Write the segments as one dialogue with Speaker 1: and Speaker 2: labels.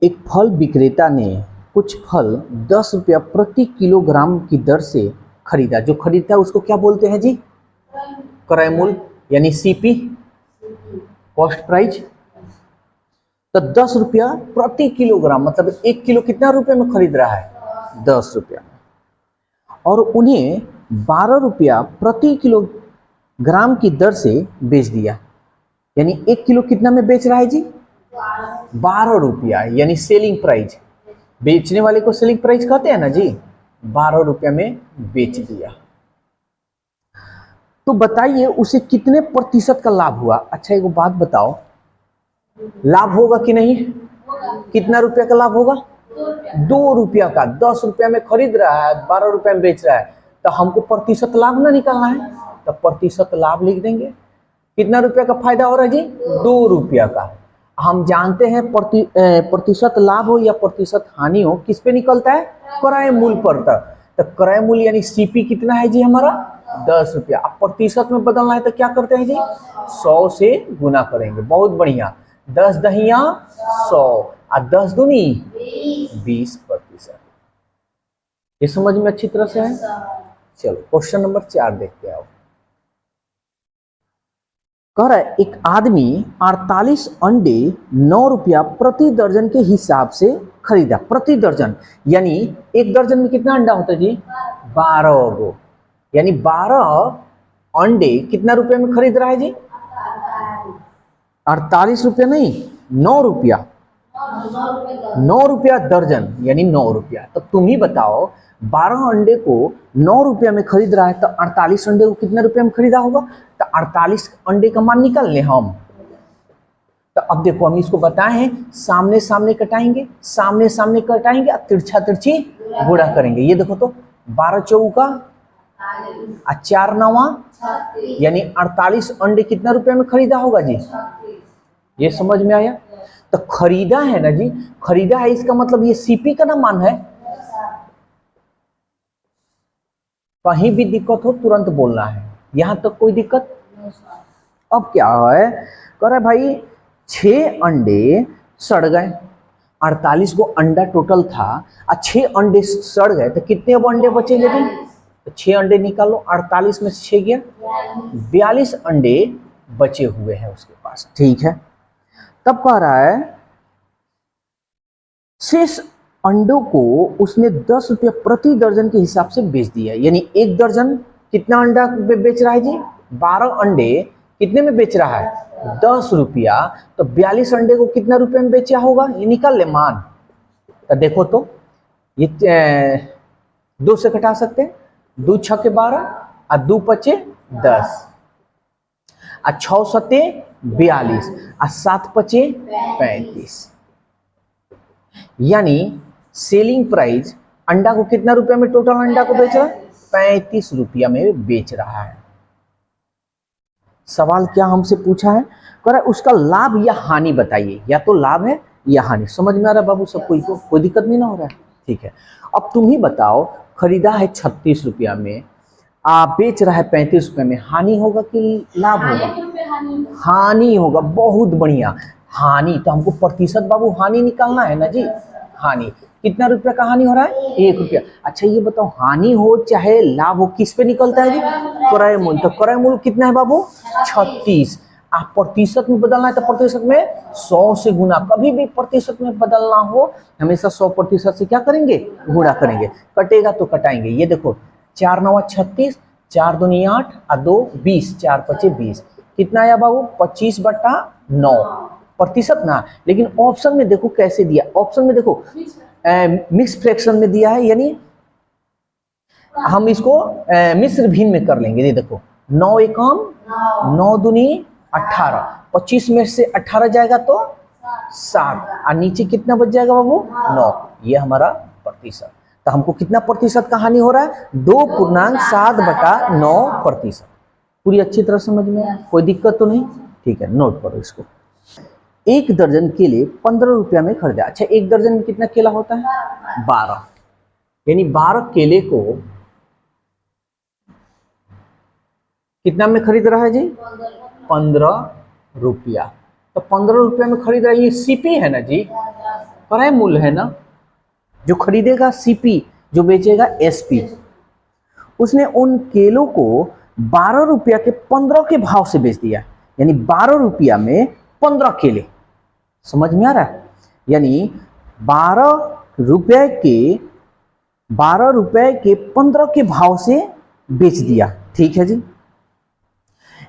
Speaker 1: एक फल विक्रेता ने कुछ फल 10 रुपया प्रति किलोग्राम की दर से खरीदा। जो खरीदता है उसको क्या बोलते हैं जी? क्रय मूल्य, यानी सीपी, कॉस्ट प्राइस। तो 10 रुपया प्रति किलोग्राम मतलब 1 किलो कितना रुपए में खरीद रहा है? 10 रुपया में। और उन्हें 12 रुपया प्रति किलोग्राम की दर से बेच दिया, यानी 1 किलो कितना में बेच रहा है जी? 12 रुपया, यानी सेलिंग प्राइस। बेचने वाले को सेलिंग प्राइस कहते हैं ना जी। 12 रुपया में बेच दिया। तो बताइए उसे कितने प्रतिशत का लाभ हुआ? अच्छा एक बात बताओ, लाभ होगा कि नहीं? कितना रुपया का लाभ होगा? 2 रुपया का। 10 रुपया में खरीद रहा है, 12 रुपया में बेच रहा है, तो हमको प्रतिशत लाभ ना निकालना है, तो प्रतिशत लाभ लिख देंगे। कितना रुपया का फायदा हो रहा है जी? 2 रुपया का। हम जानते हैं प्रतिशत लाभ हो या प्रतिशत हानि हो किस पे निकलता है? क्रय मूल्य पर। तो क्रय मूल्य यानी सीपी कितना है जी हमारा? 10 रुपया। अब प्रतिशत में बदलना है तो क्या करते हैं जी? 100 से गुना करेंगे। बहुत बढ़िया। 10 दहिया 100 और 10 दूनी 20%। ये समझ में अच्छी तरह से है? चलो क्वेश्चन नंबर 4 देखते आओ। कह रहा है एक आदमी 48 अंडे 9 रुपया प्रति दर्जन के हिसाब से खरीदा। प्रति दर्जन यानी एक दर्जन में कितना अंडा होता है जी? 12 गो, यानी 12 अंडे कितना रुपए में खरीद रहा है जी? 48 रुपया नहीं, 9 रुपया। 9 रुपया दर्जन यानी 9 रुपया। तो तुम ही बताओ, 12 अंडे को 9 रुपया में खरीद रहा है तो 48 अंडे को कितने रुपये में खरीदा होगा? तो 48 अंडे का मान निकाल ले हम। तो अब देखो हम इसको बताए हैं, सामने सामने कटाएंगे, सामने सामने कटाएंगे और तिरछा तिरछी गुणा करेंगे। ये देखो तो 12 चौका और 4 नवा, यानी 48 अंडे कितना रुपया में खरीदा होगा जी? ये समझ में आया? तो खरीदा है ना जी, खरीदा है इसका मतलब ये सीपी का ना मान है। कहीं भी दिक्कत हो तुरंत बोलना है, यहां तक कोई दिक्कत? अब क्या है, कह रहा है भाई 6 अंडे सड़ गए। 48 को अंडा टोटल था और 6 अंडे सड़ गए, तो कितने अब अंडे बचेंगे जी? तो 6 अंडे निकालो, 48 में से 6 गया, 42 अंडे बचे हुए हैं उसके पास। ठीक है, तब कह रहा है शेष अंडों को उसने 10 रुपया प्रति दर्जन के हिसाब से बेच दिया। यानी एक दर्जन कितना अंडा बेच रहा है जी? 12 अंडे कितने में बेच रहा है? 10 रुपया। तो 42 अंडे को कितना रुपए में बेचा होगा? ये निकाल ले मान। तो देखो तो ये 2 से घटा सकते हैं, 2 छके 12 और 2 पचे 10 और 6 सते 42 और 7 पचे 35, यानी सेलिंग प्राइस अंडा को कितना रुपया में टोटल अंडा को बेच रहा है? 35 रुपया में बेच रहा है। सवाल क्या हमसे पूछा है? कह रहा है उसका लाभ या हानि बताइए, या तो लाभ है या हानि। समझ में आ रहा है बाबू सब? कोई दिक्कत नहीं ना हो रहा है? ठीक है, अब तुम ही बताओ, खरीदा है 36 रुपया में, आप बेच रहा है 35 रुपये में, हानि होगा कि लाभ होगा? हानि होगा। बहुत बढ़िया, हानि। तो हमको प्रतिशत बाबू हानि निकालना है ना जी। हानि कितना रुपया का हानि हो रहा है? 1 रुपया। अच्छा ये बताओ, हानि हो चाहे लाभ हो किस पे निकलता है जी? क्रय मूल्य। तो क्रय मूल्य कितना है बाबू? 36। आप प्रतिशत में बदलना है तो प्रतिशत में 100 से गुना। कभी भी प्रतिशत में बदलना हो हमेशा 100% से क्या करेंगे? गुणा करेंगे। कटेगा तो कटाएंगे। ये देखो 4 नवा 36, 4 दूनी 8 और 2 20, 4 पचे 20, कितना आया बाबू? 25/9 प्रतिशत ना। लेकिन ऑप्शन में देखो कैसे दिया, ऑप्शन में देखो मिक्स फ्रैक्शन में दिया है, यानी हम इसको मिश्र भिन्न में कर लेंगे। ये देखो 9 एकम 9 दूनी 18, 25 में से 18 जाएगा तो 7 और नीचे कितना बच जाएगा बाबू? 9। ये हमारा प्रतिशत। तो हमको कितना प्रतिशत का हानि हो रहा है? 2.7/9%। पूरी अच्छी तरह समझ में? कोई दिक्कत तो नहीं? ठीक है, नोट करो इसको। एक दर्जन केले 15 रुपया में खरीदा। अच्छा एक दर्जन में कितना केला होता है? 12, यानी 12 केले को कितना में खरीद रहा है जी? 15 रुपया। तो 15 रुपया में खरीद रहा है, ये सीपी है ना जी। क्रय मूल्य है ना, जो खरीदेगा सीपी, जो बेचेगा एसपी। उसने उन केलों को 12 रुपया के 15 के भाव से बेच दिया, यानी 12 रुपया में 15 केले। समझ में आ रहा है? यानी 12 रुपए के 15 के भाव से बेच दिया। ठीक है जी।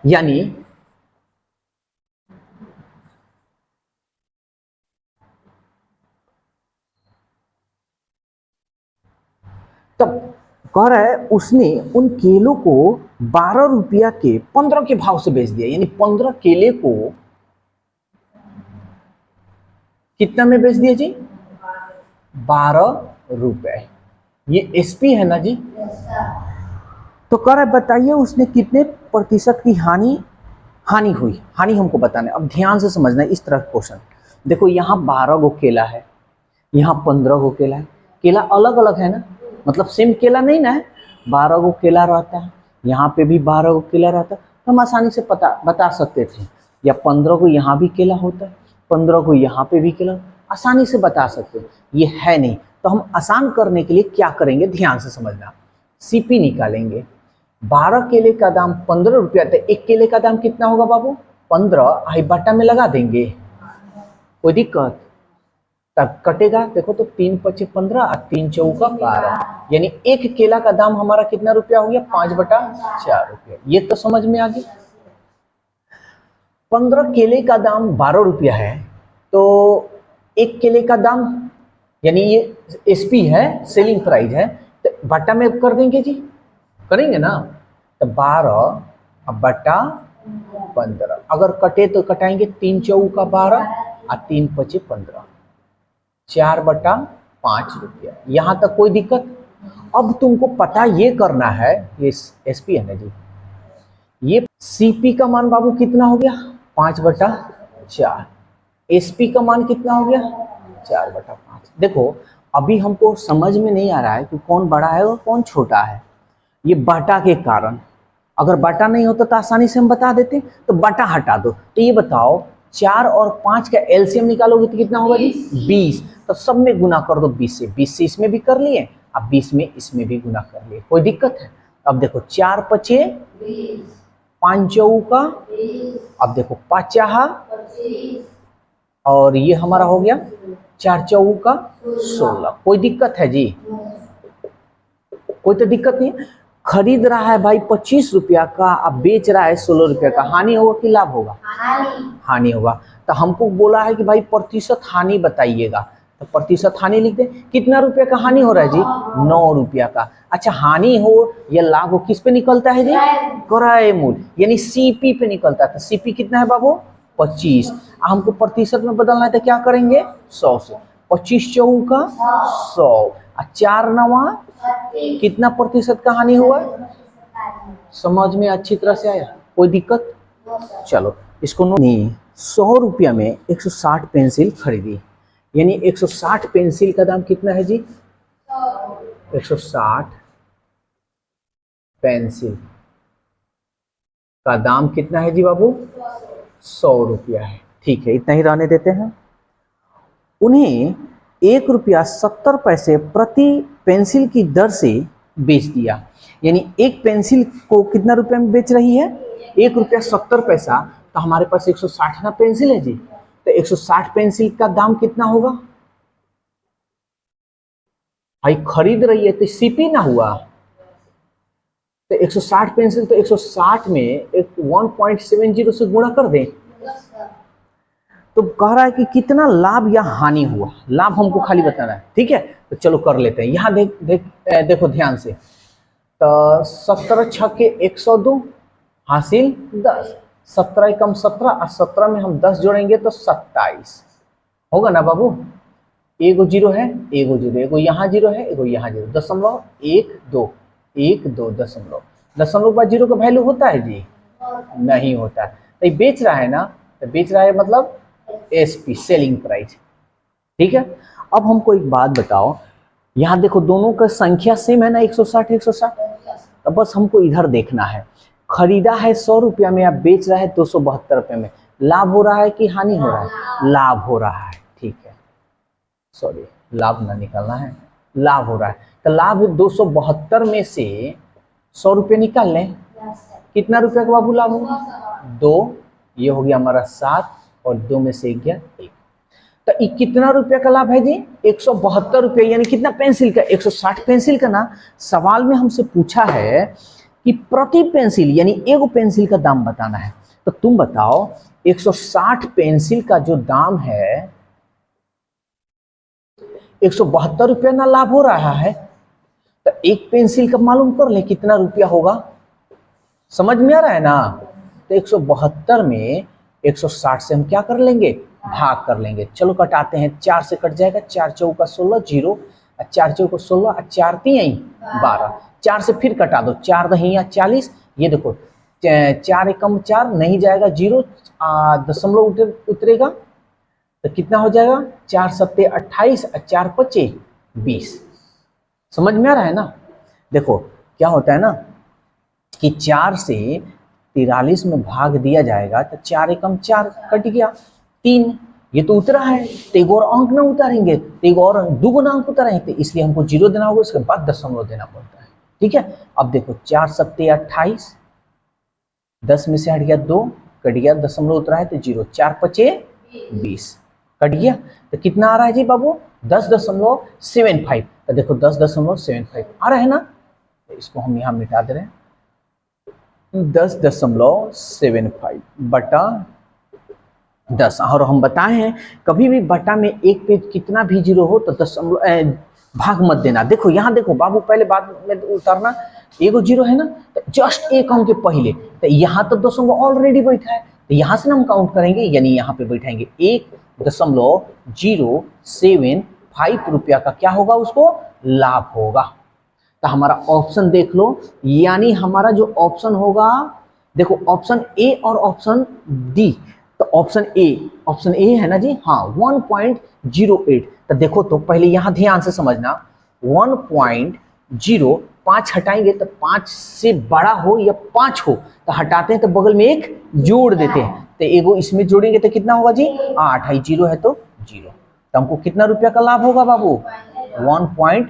Speaker 1: यानी तब कह रहा है उसने उन केलों को 12 रुपया के 15 के भाव से बेच दिया, यानी 15 केले को कितना में बेच दिया जी? 12 रुपए। ये एसपी है ना जी? तो कह रहा है बताइए उसने कितने प्रतिशत की हानि हुई। हानि हमको बताना है। अब ध्यान से समझना है इस तरह का क्वेश्चन। देखो यहाँ 12 गो केला है, यहाँ 15 गो केला है। केला अलग अलग है ना, मतलब सेम केला नहीं ना है। 12 गो केला रहता है, यहाँ पे भी 12 गो केला रहता है, तो हम आसानी से बता सकते थे। या 15 को यहाँ भी केला होता है, 15 को यहाँ पे भी केला, आसानी से बता सकते। ये है नहीं, तो हम आसान करने के लिए क्या करेंगे, ध्यान से समझना। सीपी निकालेंगे। 12 केले का दाम 15 रुपया, तो एक केले का दाम कितना होगा बाबू? 15। आई बट्टा में लगा देंगे, कोई दिक्कत? तब कटेगा, देखो तो 3 पचे 15 और 3 चौका 12, यानी एक केला का दाम हमारा कितना रुपया हो गया? 5/4 रुपया। ये तो समझ में आ गई। 15 केले का दाम 12 रुपया है, तो एक केले का दाम, यानी ये एसपी है, सेलिंग प्राइस है, तो बट्टा में कर देंगे जी, करेंगे ना। तो 12 बट्टा 15, अगर कटे तो कटाएंगे 3 चौका 12 और 3 पचे 15, 4/5 रुपया। यहां तक कोई दिक्कत? अब तुमको पता ये करना है, ये एसपी है ना जी, ये सीपी का मान बाबू कितना हो गया? 5/4। एसपी का मान कितना हो गया? 4/5। देखो अभी हमको समझ में नहीं आ रहा है कि कौन बड़ा है और कौन छोटा है, ये बाटा के कारण। अगर बाटा नहीं होता तो आसानी से हम बता देते, तो बाटा हटा दो। तो ये बताओ 4 और 5 का एलसीएम निकालोगे तो कितना होगा जी? 20। तो सब में गुना कर दो 20 से। 20 से इसमें भी कर लिए, अब 20 में इसमें भी गुना कर लिए, कोई दिक्कत है? अब देखो 4 पचे 5 चौका, अब देखो 5 चाहा, और ये हमारा हो गया 4 चौका 16। कोई दिक्कत है जी? कोई तो दिक्कत नहीं है। खरीद रहा है भाई 25 रुपया का, अब बेच रहा है 16 रुपया का, हानि होगा कि लाभ होगा? हानि होगा। तो हमको बोला है कि भाई प्रतिशत हानि बताइएगा, तो प्रतिशत हानि लिख दे। कितना रुपया का हानि हो रहा है जी? 9 रुपया का। अच्छा, हानि हो या लाभ हो किस पे निकलता है जी? क्रय मूल्य, यानी सीपी पे निकलता है। तो सीपी कितना है बाबू? 25। हमको प्रतिशत में बदलना है तो क्या करेंगे? 100 से। 25 चौका 100 और 4 नवा कितना प्रतिशत का हानि हुआ? समझ में अच्छी तरह से आया? कोई दिक्कत? चलो इसको नहीं, 100 रुपया में 160 पेंसिल खरीदी, यानी 160 पेंसिल का दाम कितना है जी? 160 पेंसिल का दाम कितना है जी बाबू? 100 रुपया है। ठीक है, इतना ही रहने देते हैं। उन्हें 1 रुपया 70 पैसे प्रति पेंसिल की दर से बेच दिया, यानी एक पेंसिल को कितना रुपए में बेच रही है? 1 रुपया 70 पैसा। तो हमारे पास 160 ना पेंसिल है जी, तो 160 पेंसिल का दाम कितना होगा? भाई खरीद रही है तो सीपी ना हुआ, तो 160 पेंसिल, तो 160 में एक 1.70 से गुणा कर दें। तो कह रहा है कि कितना लाभ या हानि हुआ, लाभ हमको खाली बताना है। ठीक है, तो चलो कर लेते हैं। यहाँ देखो ध्यान से। तो 17 छक्के 102 हासिल 10, 17 एकम 17 और 17 में हम 10 जोड़ेंगे तो 27 होगा ना बाबू? एगो जीरो है, एगो जीरो, एगो यहाँ जीरो है, एगो यहाँ जीरो, 0.12 12 दशमलव। दशमलव बाद जीरो का वैल्यू होता है जी? नहीं होता। तो ये बेच रहा है ना, तो बेच रहा है मतलब एसपी, सेलिंग प्राइस। ठीक है, अब हमको एक बात बताओ, यहाँ देखो दोनों का संख्या सेम है ना, 160 160। तो बस हमको इधर देखना है। खरीदा है 100 रुपया में, आप बेच रहा है 272 रुपये में, लाभ हो रहा है कि हानि हो रहा है? लाभ हो रहा है। ठीक है, सॉरी, लाभ ना निकालना है, लाभ हो रहा है। तो लाभ 272 में से 100 रुपये निकाल लें, कितना रुपया का बाबू लाभ होगा? 2, ये हो गया हमारा 7 और 2 में से 1 गया 1। तो ये कितना रुपया का लाभ है जी? 172 रुपये, यानी कितना पेंसिल का? 160 पेंसिल का ना। सवाल में हमसे पूछा है कि प्रति पेंसिल यानी एक पेंसिल का दाम बताना है। तो तुम बताओ 160 पेंसिल का जो दाम है 172 रुपया ना लाभ हो रहा है। तो एक पेंसिल का मालूम कर ले कितना रुपया होगा, समझ में आ रहा है ना? तो 172 में 160 से हम क्या कर लेंगे? भाग कर लेंगे। चलो कटाते हैं, 4 से कट जाएगा, 4 चौका 16 जीरो, 4 चौका 16, 4 3 12, 4 से फिर कटा दो, 4 दहिया 40, ये देखो 4 एकम 4 नहीं जाएगा, जीरो दशमलव उतरेगा तो कितना हो जाएगा? 4 सत्ते 28 और 4 पचे 20। समझ में आ रहा है ना? देखो क्या होता है ना कि 4 से 43 में भाग दिया जाएगा तो 4 एकम 4 कट गया, 3 ये तो उतरा है, तो एक और अंक ना उतारेंगे, तो एक और दुगुना अंक उतारे, तो इसलिए हमको 0 देना होगा, उसके बाद दशमलव देना पड़ता है। ठीक है, अब देखो 4 सत्ते 28, 10 में से हट गया 2, कट गया, दशमलव उतरा है तो 0, 4 पचे 20 कट गया, तो कितना आ रहा है जी बाबू? 10.75। तो देखो 10.75 आ रहा है ना, तो इसको हम यहाँ मिटा दे रहे हैं। 10.75 बटा 10। और हम बताए हैं कभी भी बटा में एक पे कितना भी जीरो हो तो दशमलव भाग मत देना। देखो यहाँ देखो बाबू, पहले बाद में उतारना, एगो जीरो है ना, तो जस्ट एक अंक के पहले, तो यहाँ तो दशमलव ऑलरेडी बैठा है, तो यहाँ से ना हम काउंट करेंगे, यानी यहाँ पे बैठाएंगे 1.075 रुपया का क्या होगा? उसको लाभ होगा। तो हमारा ऑप्शन देख लो, यानी हमारा जो ऑप्शन होगा, देखो ऑप्शन ए और ऑप्शन डी। तो ऑप्शन ए है ना जी, हाँ 1.08। तो देखो तो पहले यहाँ ध्यान से समझना, 1.0 5 हटाएंगे तो 5 से बड़ा हो या 5 हो तो हटाते हैं तो बगल में एक जोड़ देते हैं, तो एगो इसमें जोड़ेंगे तो कितना होगा जी? 8 है, 0 है तो 0। तो हमको कितना रुपया का लाभ होगा बाबू? 1.08